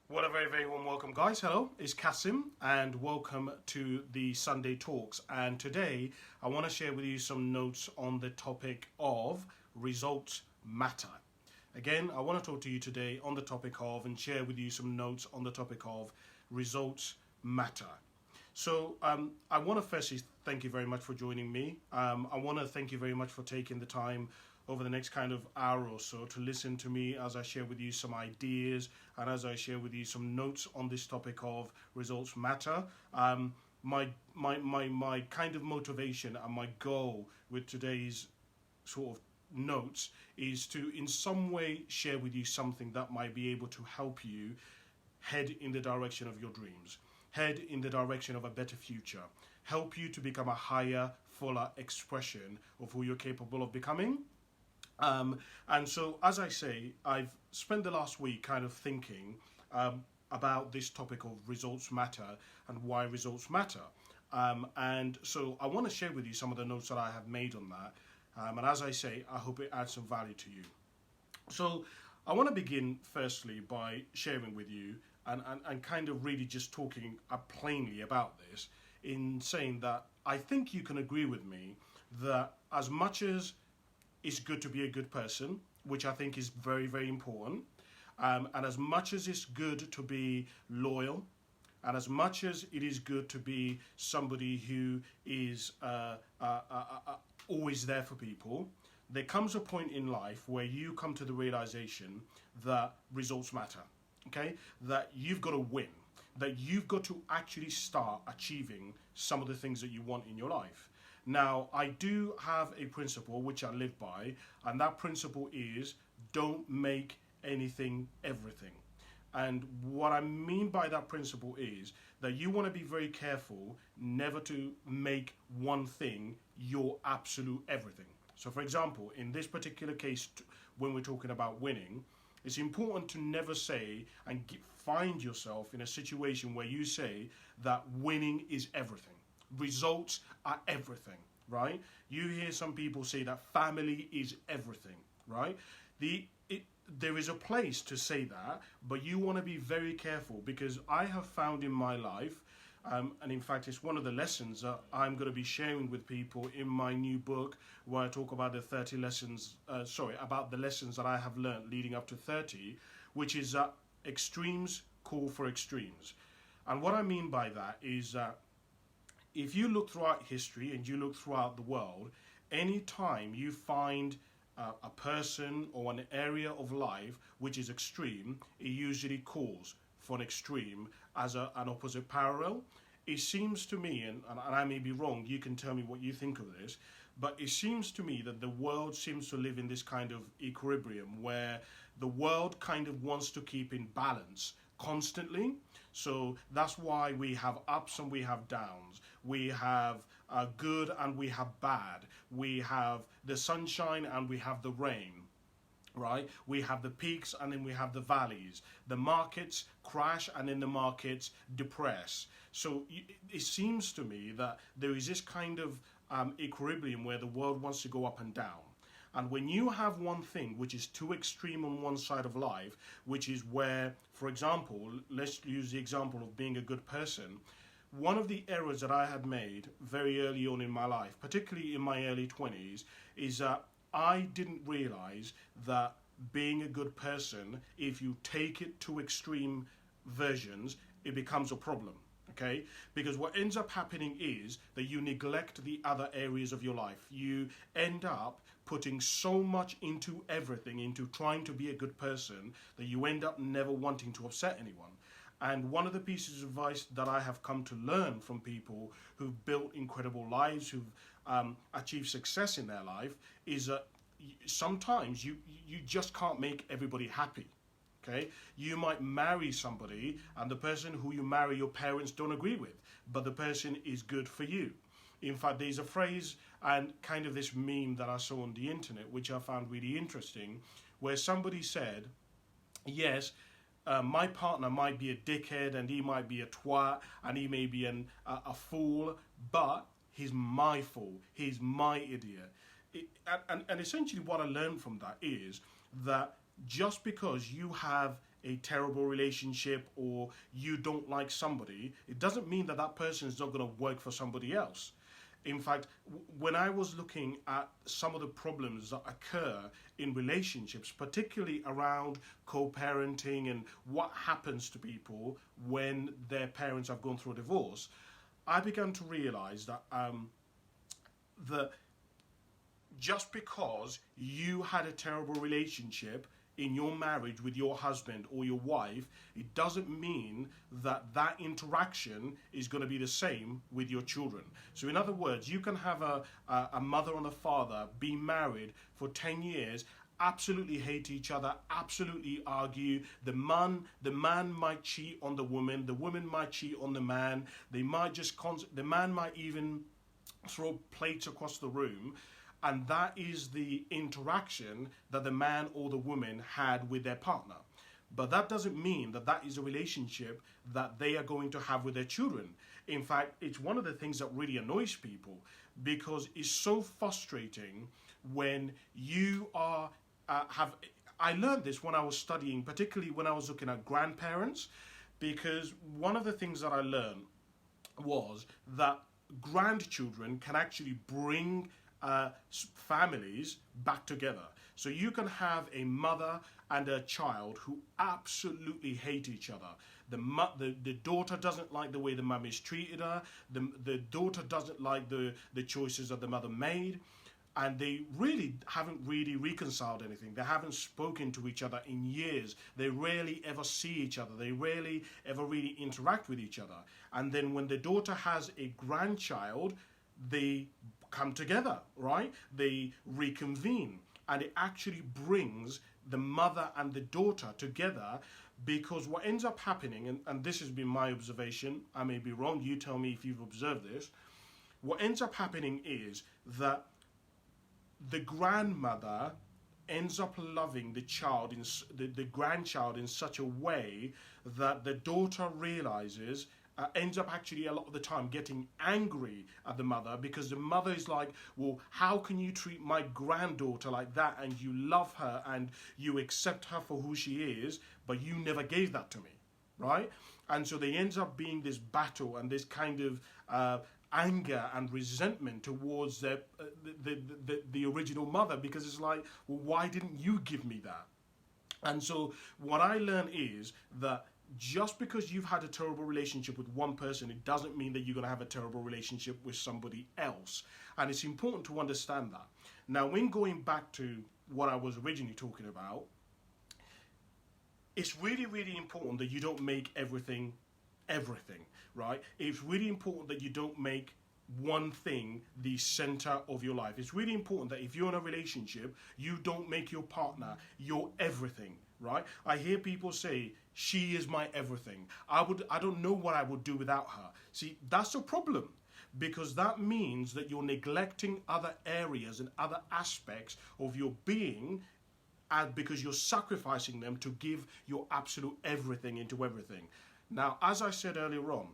What a very warm welcome, guys. Hello, it's Cassim, and welcome to the Sunday Talks. And today, I want to share with you some notes on the topic of results matter. Again, I want to talk to you today on the topic of and share with you some notes on the topic of results matter. I want to firstly thank you very much for joining me. I want to thank you very much for taking the time over the next kind of hour or so to listen to me as I share with you some ideas and as I share with you some notes on this topic of results matter. My kind of motivation and my goal with today's sort of notes is to in some way share with you something that might be able to help you head in the direction of your dreams, head in the direction of a better future, help you to become a higher, fuller expression of who you're capable of becoming. And so, as I say, I've spent the last week kind of thinking about this topic of results matter and why results matter. And so, I want to share with you some of the notes that I have made on that. And as I say, I hope it adds some value to you. So, I want to begin firstly by sharing with you and kind of really just talking plainly about this in saying that I think you can agree with me that as much as it's good to be a good person, which I think is very important, and as much as it's good to be loyal, and as much as it is good to be somebody who is always there for people, there comes a point in life where you come to the realization that results matter, okay? That you've got to win, that you've got to actually start achieving some of the things that you want in your life. Now, I do have a principle which I live by, and that principle is don't make anything everything. And what I mean by that principle is that you want to be very careful never to make one thing your absolute everything. So, for example, in this particular case, when we're talking about winning, it's important to never say and find yourself in a situation where you say that winning is everything. Results are everything, right? You hear some people say that family is everything, right? There is a place to say that, but you want to be very careful because I have found in my life, and in fact it's one of the lessons that I'm going to be sharing with people in my new book where I talk about the 30 lessons, about the lessons that I have learned leading up to 30, which is that extremes call for extremes. And what I mean by that is that if you look throughout history and you look throughout the world, any time you find a person or an area of life which is extreme, it usually calls for an extreme as an opposite parallel. It seems to me, and I may be wrong, you can tell me what you think of this, but it seems to me that the world seems to live in this kind of equilibrium where the world kind of wants to keep in balance constantly. So that's why we have ups and we have downs. We have good and we have bad. We have the sunshine and we have the rain, right? We have the peaks and then we have the valleys. The markets crash and then the markets depress. So it seems to me that there is this kind of equilibrium where the world wants to go up and down. And when you have one thing which is too extreme on one side of life, which is where, for example, let's use the example of being a good person. One of the errors that I had made very early on in my life, particularly in my early 20s, is that I didn't realize that being a good person, if you take it to extreme versions, it becomes a problem. Okay, because what ends up happening is that you neglect the other areas of your life. You end up putting so much into everything, into trying to be a good person, that you end up never wanting to upset anyone. And one of the pieces of advice that I have come to learn from people who've built incredible lives, who've achieved success in their life, is that sometimes you just can't make everybody happy. Okay, you might marry somebody and the person who you marry your parents don't agree with, but the person is good for you. In fact, there's a phrase and kind of this meme that I saw on the internet, which I found really interesting, where somebody said, yes, my partner might be a dickhead and he might be a twat and he may be a fool, but he's my fool, he's my idiot. And essentially what I learned from that is that just because you have a terrible relationship or you don't like somebody, it doesn't mean that that person is not going to work for somebody else. In fact, when I was looking at some of the problems that occur in relationships, particularly around co-parenting and what happens to people when their parents have gone through a divorce, I began to realize that just because you had a terrible relationship in your marriage with your husband or your wife, it doesn't mean that that interaction is going to be the same with your children. So in other words, you can have a mother and a father be married for 10 years, absolutely hate each other, absolutely argue. The man might cheat on the woman might cheat on the man. They might the man might even throw plates across the room. And that is the interaction that the man or the woman had with their partner. But that doesn't mean that that is a relationship that they are going to have with their children. In fact, it's one of the things that really annoys people, because it's so frustrating when you are I learned this when I was studying, particularly when I was looking at grandparents, because one of the things that I learned was that grandchildren can actually bring families back together. So you can have a mother and a child who absolutely hate each other. The daughter doesn't like the way the mum is treated her. The daughter doesn't like the choices that the mother made. And they really haven't really reconciled anything. They haven't spoken to each other in years. They rarely ever see each other. They rarely ever really interact with each other. And then when the daughter has a grandchild, they come together, right? They reconvene, and it actually brings the mother and the daughter together, because what ends up happening, and this has been my observation, I may be wrong, you tell me if you've observed this, what ends up happening is that the grandmother ends up loving the grandchild in such a way that the daughter realizes, ends up actually a lot of the time getting angry at the mother, because the mother is like, well, how can you treat my granddaughter like that, and you love her and you accept her for who she is, but you never gave that to me, right? And so there ends up being this battle and this kind of anger and resentment towards the original mother, because it's like, well, why didn't you give me that? And so what I learned is that just because you've had a terrible relationship with one person, it doesn't mean that you're going to have a terrible relationship with somebody else. And it's important to understand that. Now, when going back to what I was originally talking about, it's really, really important that you don't make everything, right? It's really important that you don't make one thing the center of your life. It's really important that if you're in a relationship, you don't make your partner your everything, right? I hear people say, she is my everything. I don't know what I would do without her. See, that's a problem, because that means that you're neglecting other areas and other aspects of your being, and because you're sacrificing them to give your absolute everything into everything. Now, as I said earlier on,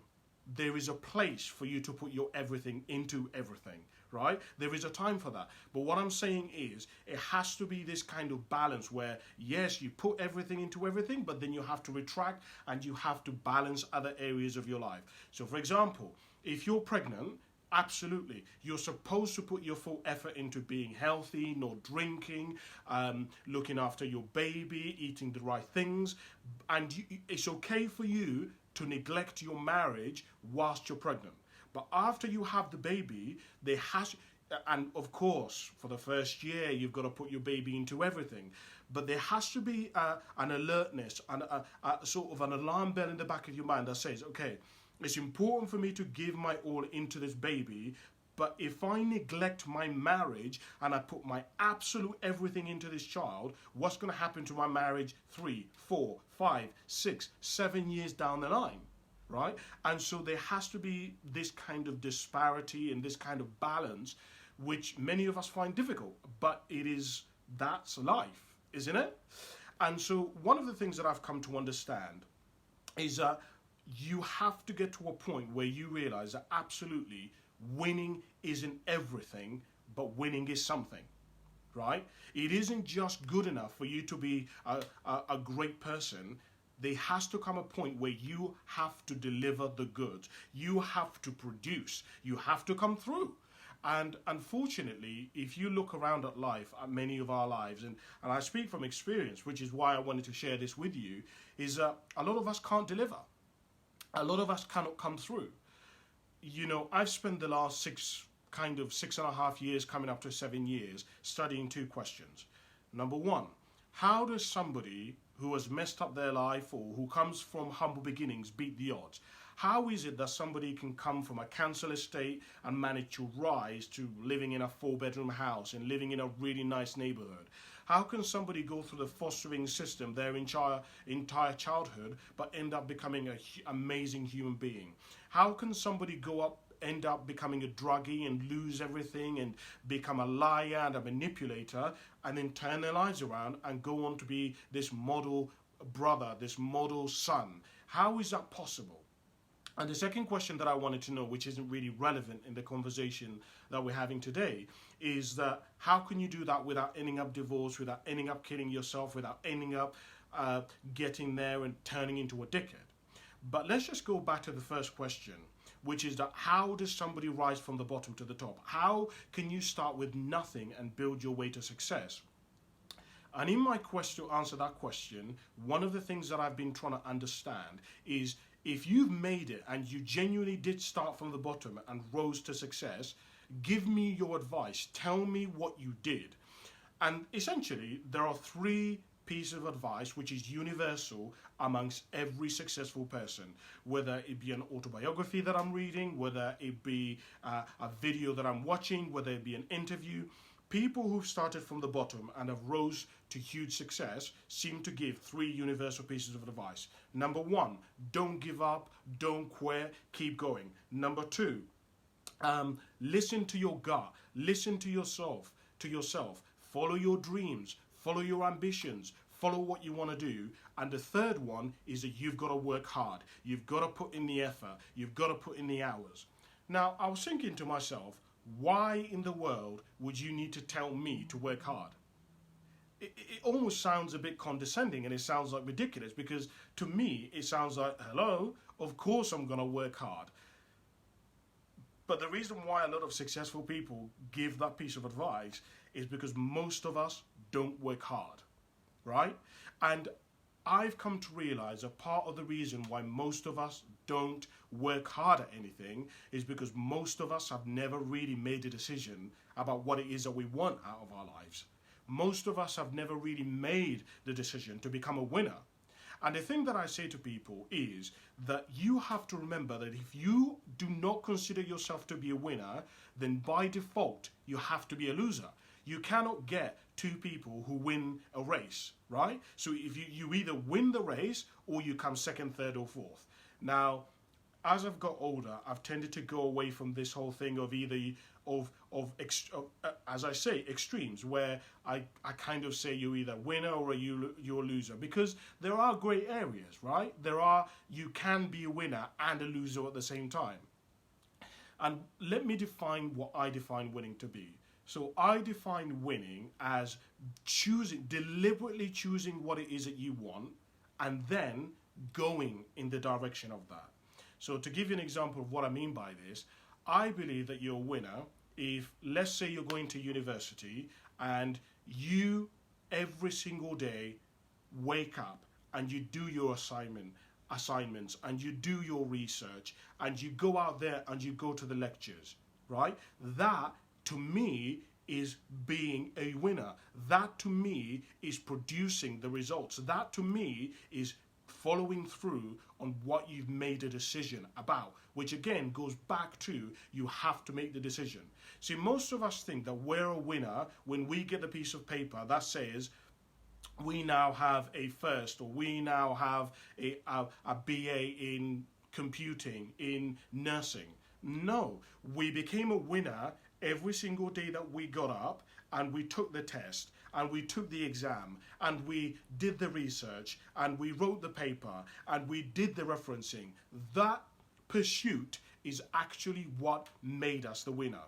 there is a place for you to put your everything into everything, right? There is a time for that. But what I'm saying is, it has to be this kind of balance where, yes, you put everything into everything, but then you have to retract and you have to balance other areas of your life. So, for example, if you're pregnant, absolutely, you're supposed to put your full effort into being healthy, not drinking, looking after your baby, eating the right things. And it's okay for you to neglect your marriage whilst you're pregnant. But after you have the baby, and of course, for the first year, you've got to put your baby into everything. But there has to be an alertness, and a sort of an alarm bell in the back of your mind that says, okay, it's important for me to give my all into this baby, but if I neglect my marriage and I put my absolute everything into this child, what's going to happen to my marriage 3, 4, 5, 6, 7 years down the line, right? And so there has to be this kind of disparity and this kind of balance, which many of us find difficult, but that's life, isn't it? And so one of the things that I've come to understand is that you have to get to a point where you realize that absolutely winning isn't everything, but winning is something, right? It isn't just good enough for you to be a great person. there has to come a point where you have to deliver the goods. You have to produce. You have to come through. And unfortunately, if you look around at life, at many of our lives, and I speak from experience, which is why I wanted to share this with you, is that a lot of us can't deliver. A lot of us cannot come through. You know, I've spent the last 6.5 years, coming up to 7 years, studying 2 questions. Number one, how does somebody who has messed up their life or who comes from humble beginnings beat the odds? How is it that somebody can come from a council estate and manage to rise to living in a 4-bedroom house and living in a really nice neighborhood? How can somebody go through the fostering system their entire childhood but end up becoming an amazing human being? How can somebody end up becoming a druggie and lose everything and become a liar and a manipulator and then turn their lives around and go on to be this model brother, this model son? How is that possible? And the second question that I wanted to know, which isn't really relevant in the conversation that we're having today, is that how can you do that without ending up divorced, without ending up killing yourself, without ending up getting there and turning into a dickhead? But let's just go back to the first question, which is that how does somebody rise from the bottom to the top? How can you start with nothing and build your way to success? And in my quest to answer that question, one of the things that I've been trying to understand is, if you've made it and you genuinely did start from the bottom and rose to success, give me your advice. Tell me what you did. And essentially, there are 3 pieces of advice which is universal amongst every successful person, whether it be an autobiography that I'm reading, whether it be a video that I'm watching, whether it be an interview. People who've started from the bottom and have rose to huge success seem to give 3 universal pieces of advice. Number 1, don't give up, don't quit, keep going. Number 2, listen to your gut, listen to yourself, follow your dreams, follow your ambitions, follow what you want to do. And the third one is that you've got to work hard. You've got to put in the effort. You've got to put in the hours. Now, I was thinking to myself, why in the world would you need to tell me to work hard? It almost sounds a bit condescending, and it sounds like ridiculous, because to me it sounds like, hello, of course I'm going to work hard. But the reason why a lot of successful people give that piece of advice is because most of us don't work hard, right? And I've come to realize a part of the reason why most of us don't work hard at anything is because most of us have never really made a decision about what it is that we want out of our lives. Most of us have never really made the decision to become a winner. And the thing that I say to people is that you have to remember that if you do not consider yourself to be a winner, then by default, you have to be a loser. You cannot get 2 people who win a race, right? So if you either win the race or you come second, third, or fourth. Now, as I've got older, I've tended to go away from this whole thing of either as I say, extremes, where I kind of say you're either winner or you're a loser, because there are grey areas, right? You can be a winner and a loser at the same time. And let me define what I define winning to be. So I define winning as deliberately choosing what it is that you want and then going in the direction of that. So to give you an example of what I mean by this, I believe that you're a winner if, let's say you're going to university and you every single day wake up and you do your assignments and you do your research and you go out there and you go to the lectures, right? That, to me, is being a winner. That, to me, is producing the results. That, to me, is following through on what you've made a decision about, which again goes back to you have to make the decision. See, most of us think that we're a winner when we get the piece of paper that says we now have a first, or we now have a BA in computing, in nursing. No, we became a winner every single day that we got up and we took the test and we took the exam and we did the research and we wrote the paper and we did the referencing. That pursuit is actually what made us the winner.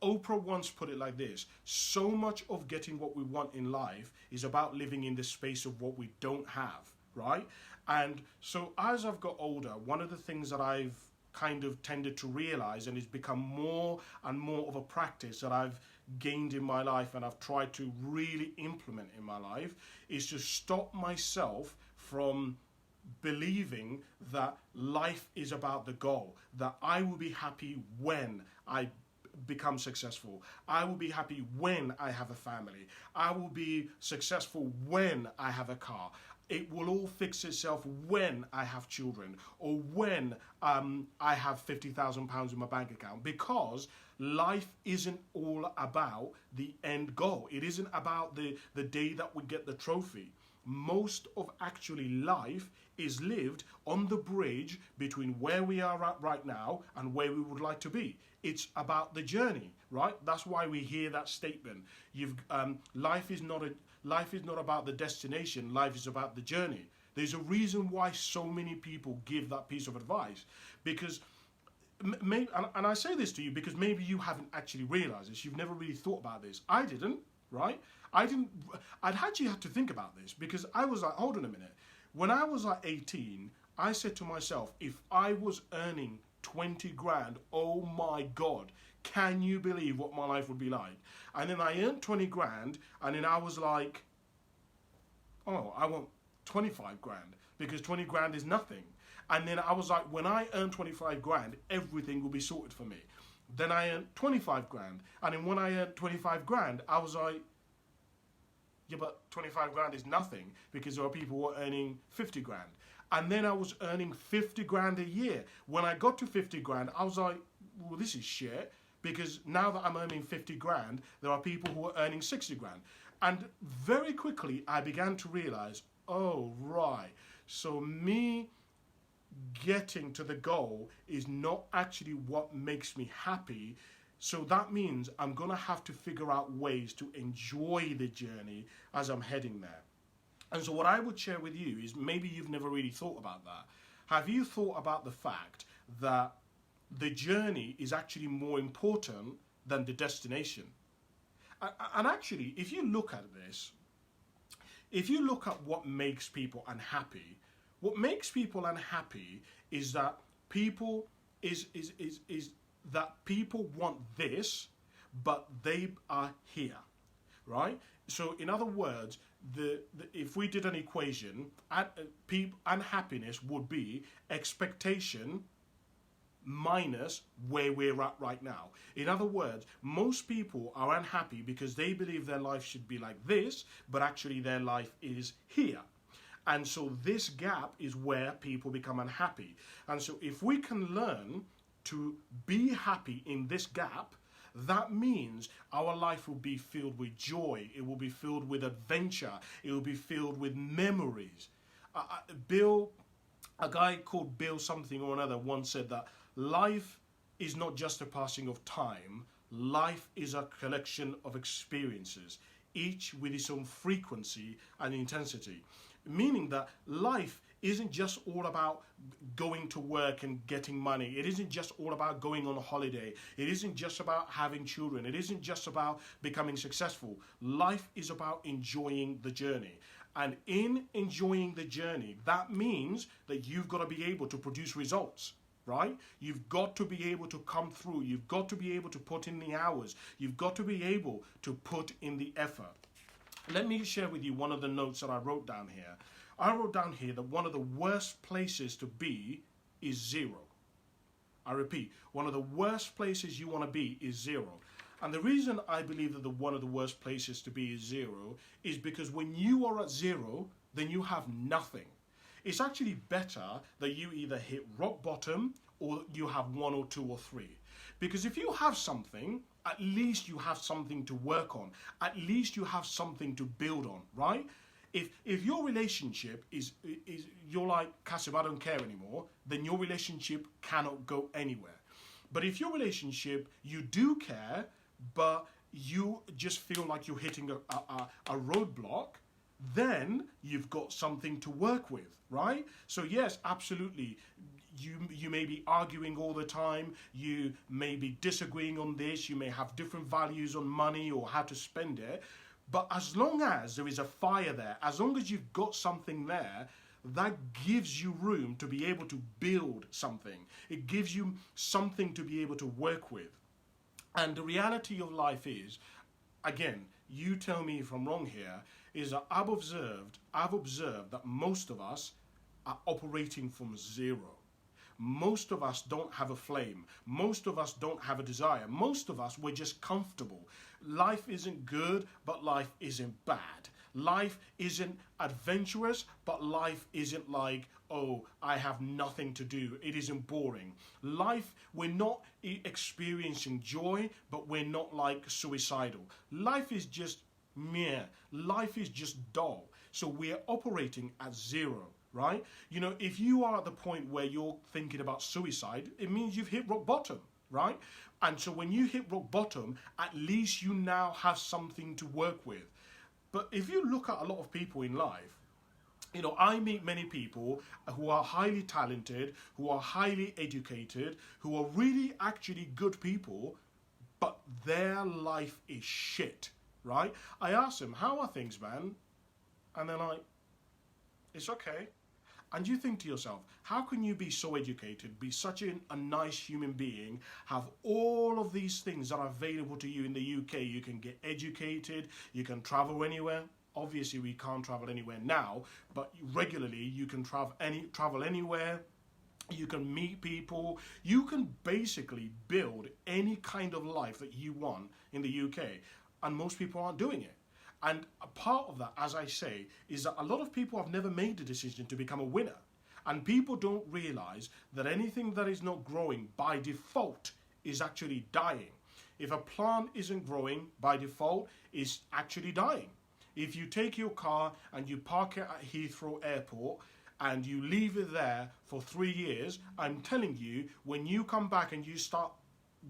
Oprah once put it like this: so much of getting what we want in life is about living in the space of what we don't have, right? And so as I've got older, one of the things that I've kind of tended to realize, and it's become more and more of a practice that I've gained in my life and I've tried to really implement in my life, is to stop myself from believing that life is about the goal, that I will be happy when I become successful. I will be happy when I have a family. I will be successful when I have a car. It will all fix itself when I have children, or when I have £50,000 in my bank account, because life isn't all about the end goal. It isn't about the day that we get the trophy. Most of actually life is lived on the bridge between where we are at right now and where we would like to be. It's about the journey, right? That's why we hear that statement. Life is not about the destination. Life is about the journey. There's a reason why so many people give that piece of advice, because maybe, and I say this to you because maybe you haven't actually realized this. You've never really thought about this. I didn't, right? I'd actually had to think about this, because I was like, hold on a minute. When I was like 18, I said to myself, if I was earning 20 grand, oh my God, can you believe what my life would be like? And then I earned 20 grand, and then I was like, oh, I want 25 grand, because 20 grand is nothing. And then I was like, when I earn 25 grand, everything will be sorted for me. Then I earned 25 grand. And then when I earned 25 grand, I was like, yeah, but 25 grand is nothing, because there are people who are earning 50 grand. And then I was earning 50 grand a year. When I got to 50 grand, I was like, well, this is shit, because now that I'm earning 50 grand, there are people who are earning 60 grand. And very quickly, I began to realize, oh, right. So me getting to the goal is not actually what makes me happy. So that means I'm going to have to figure out ways to enjoy the journey as I'm heading there. And so what I would share with you is, maybe you've never really thought about that. Have you thought about the fact that the journey is actually more important than the destination? And actually, if you look at this, if you look at what makes people unhappy, what makes people unhappy is that people that people want this, but they are here, right? So in other words, if we did an equation, unhappiness would be expectation minus where we're at right now. In other words, most people are unhappy because they believe their life should be like this, but actually their life is here. And so this gap is where people become unhappy. And so if we can learn to be happy in this gap, that means our life will be filled with joy. It will be filled with adventure. It will be filled with memories. A guy called Bill something or another once said that life is not just a passing of time. Life is a collection of experiences, each with its own frequency and intensity. Meaning that life isn't just all about going to work and getting money. It isn't just all about going on a holiday. It isn't just about having children. It isn't just about becoming successful. Life is about enjoying the journey. And in enjoying the journey, that means that you've got to be able to produce results, right? You've got to be able to come through. You've got to be able to put in the hours. You've got to be able to put in the effort. Let me share with you one of the notes that I wrote down here. I wrote down here that one of the worst places to be is zero. I repeat, one of the worst places you want to be is zero. And the reason I believe that one of the worst places to be is zero is because when you are at zero, then you have nothing. It's actually better that you either hit rock bottom or you have one or two or three. Because if you have something, at least you have something to work on. At least you have something to build on, right? If your relationship is you're like, Cassim, I don't care anymore, then your relationship cannot go anywhere. But if your relationship, you do care, but you just feel like you're hitting a roadblock, then you've got something to work with, right? So yes, absolutely. You may be arguing all the time. You may be disagreeing on this. You may have different values on money or how to spend it. But as long as there is a fire there, as long as you've got something there, that gives you room to be able to build something. It gives you something to be able to work with. And the reality of life is, again, you tell me if I'm wrong here, is that I've observed that most of us are operating from zero. Most of us don't have a flame. Most of us don't have a desire. Most of us, we're just comfortable. Life isn't good, but life isn't bad. Life isn't adventurous, but life isn't like, oh, I have nothing to do. It isn't boring. Life, we're not experiencing joy, but we're not like suicidal. Life is just mere. Life is just dull. So we're operating at zero, right? You know, if you are at the point where you're thinking about suicide, it means you've hit rock bottom, right? And so when you hit rock bottom, at least you now have something to work with. But if you look at a lot of people in life, you know, I meet many people who are highly talented, who are highly educated, who are really actually good people, but their life is shit, right? I ask them, how are things, man? And they're like, it's okay. And you think to yourself, how can you be so educated, be such a nice human being, have all of these things that are available to you in the UK? You can get educated, you can travel anywhere. Obviously, we can't travel anywhere now, but regularly you can travel anywhere. You can meet people. You can basically build any kind of life that you want in the UK, and most people aren't doing it. And a part of that, as I say, is that a lot of people have never made the decision to become a winner. And people don't realize that anything that is not growing by default is actually dying. If a plant isn't growing by default, it's actually dying. If you take your car and you park it at Heathrow Airport and you leave it there for 3 years, I'm telling you, when you come back and you start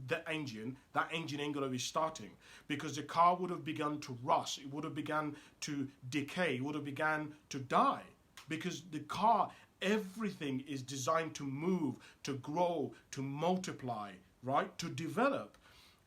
that engine ain't going to be starting, because the car would have begun to rust, it would have begun to decay, it would have begun to die, because the car, everything is designed to move, to grow, to multiply, right, to develop.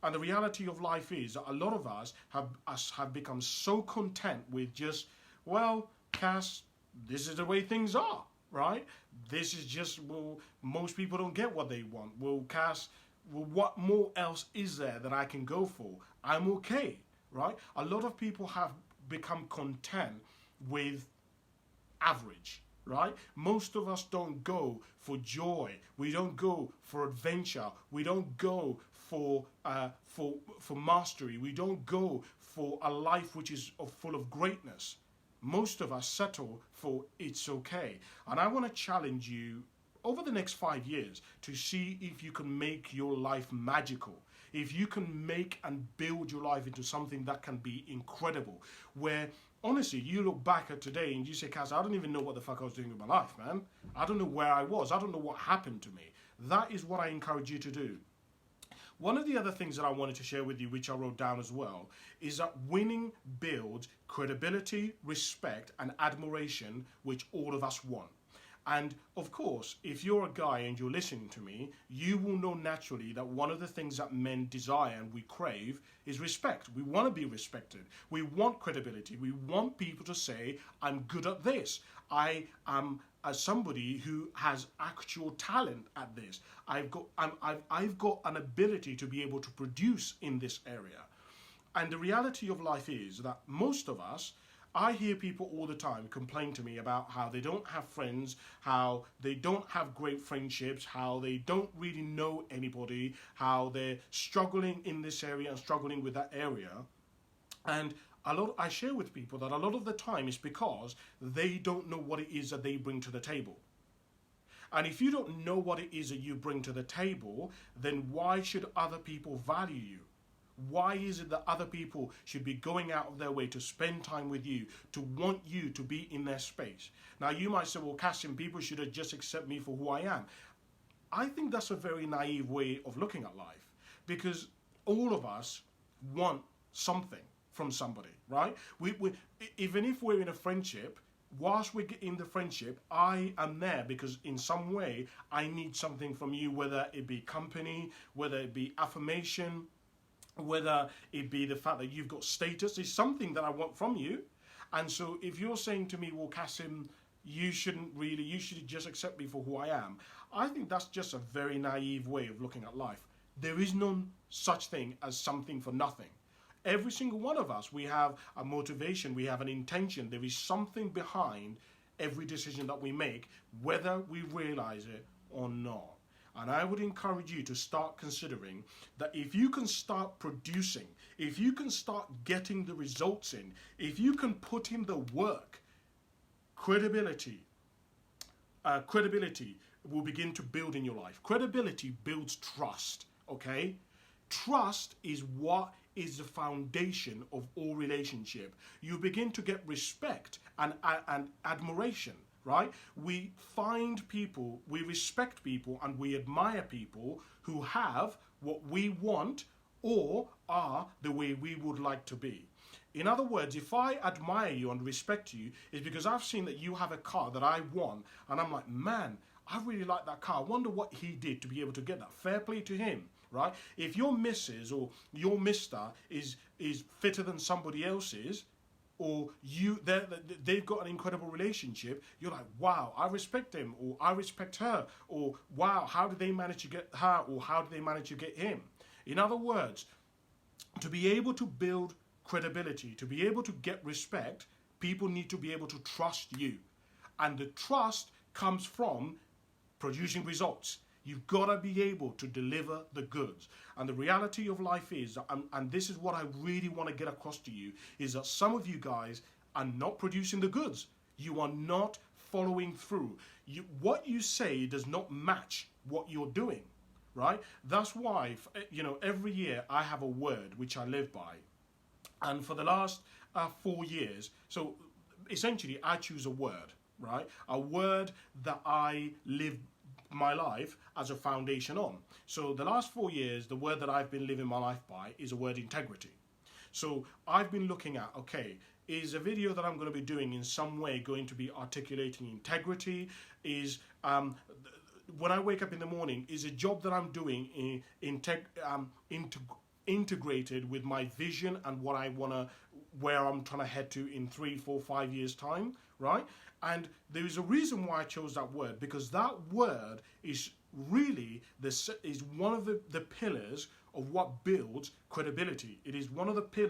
And the reality of life is that a lot of us have become so content with just, well, Cass, this is the way things are, right? This is just, well, most people don't get what they want. Well, Cass, well, what more else is there that I can go for? I'm okay, right? A lot of people have become content with average, right? Most of us don't go for joy. We don't go for adventure. We don't go for mastery. We don't go for a life which is full of greatness. Most of us settle for it's okay. And I want to challenge you over the next 5 years to see if you can make your life magical, if you can make and build your life into something that can be incredible, where honestly you look back at today and you say, Cass, I don't even know what the fuck I was doing with my life, man. I don't know where I was. I don't know what happened to me. That is what I encourage you to do. One of the other things that I wanted to share with you, which I wrote down as well, is that winning builds credibility, respect, and admiration, which all of us want. And of course, if you're a guy and you're listening to me, you will know naturally that one of the things that men desire and we crave is respect. We want to be respected. We want credibility. We want people to say, I'm good at this. I am somebody who has actual talent at this. I've got an ability to be able to produce in this area. And the reality of life is that most of us, I hear people all the time complain to me about how they don't have friends, how they don't have great friendships, how they don't really know anybody, how they're struggling in this area and struggling with that area. And I share with people that a lot of the time is because they don't know what it is that they bring to the table. And if you don't know what it is that you bring to the table, then why should other people value you? Why is it that other people should be going out of their way to spend time with you, to want you to be in their space? Now, you might say, well, Cassim, people should have just accept me for who I am. I think that's a very naive way of looking at life, because all of us want something from somebody, right? We even if we're in a friendship, whilst we're in the friendship, I am there because in some way I need something from you, whether it be company, whether it be affirmation, whether it be the fact that you've got status. Is something that I want from you. And so if you're saying to me, well, Cassim, you shouldn't really, you should just accept me for who I am. I think that's just a very naive way of looking at life. There is no such thing as something for nothing. Every single one of us, we have a motivation, we have an intention. There is something behind every decision that we make, whether we realize it or not. And I would encourage you to start considering that if you can start producing, if you can start getting the results in, if you can put in the work, credibility will begin to build in your life. Credibility builds trust, okay? Trust is what is the foundation of all relationship. You begin to get respect and admiration, right? We find people, we respect people, and we admire people who have what we want or are the way we would like to be. In other words, if I admire you and respect you, it's because I've seen that you have a car that I want, and I'm like, man, I really like that car. I wonder what he did to be able to get that. Fair play to him, right? If your missus or your mister is fitter than somebody else's, or they've got an incredible relationship, you're like, wow, I respect him, or I respect her, or wow, how did they manage to get her, or how did they manage to get him? In other words, to be able to build credibility, to be able to get respect, people need to be able to trust you. And the trust comes from producing results. You've got to be able to deliver the goods. And the reality of life is, and this is what I really want to get across to you, is that some of you guys are not producing the goods. You are not following through. What you say does not match what you're doing, right? That's why, every year I have a word which I live by. And for the last 4 years, so essentially I choose a word, right? A word that I live my life as a foundation on. So the last 4 years, the word that I've been living my life by is the word integrity. So I've been looking at, okay, is a video that I'm going to be doing in some way going to be articulating integrity? Is when I wake up in the morning, is a job that I'm doing integrated with my vision and what I want to, where I'm trying to head to in 3, 4, 5 years time, right? And there is a reason why I chose that word, because that word is really is one of the pillars of what builds credibility. It is one of the pillars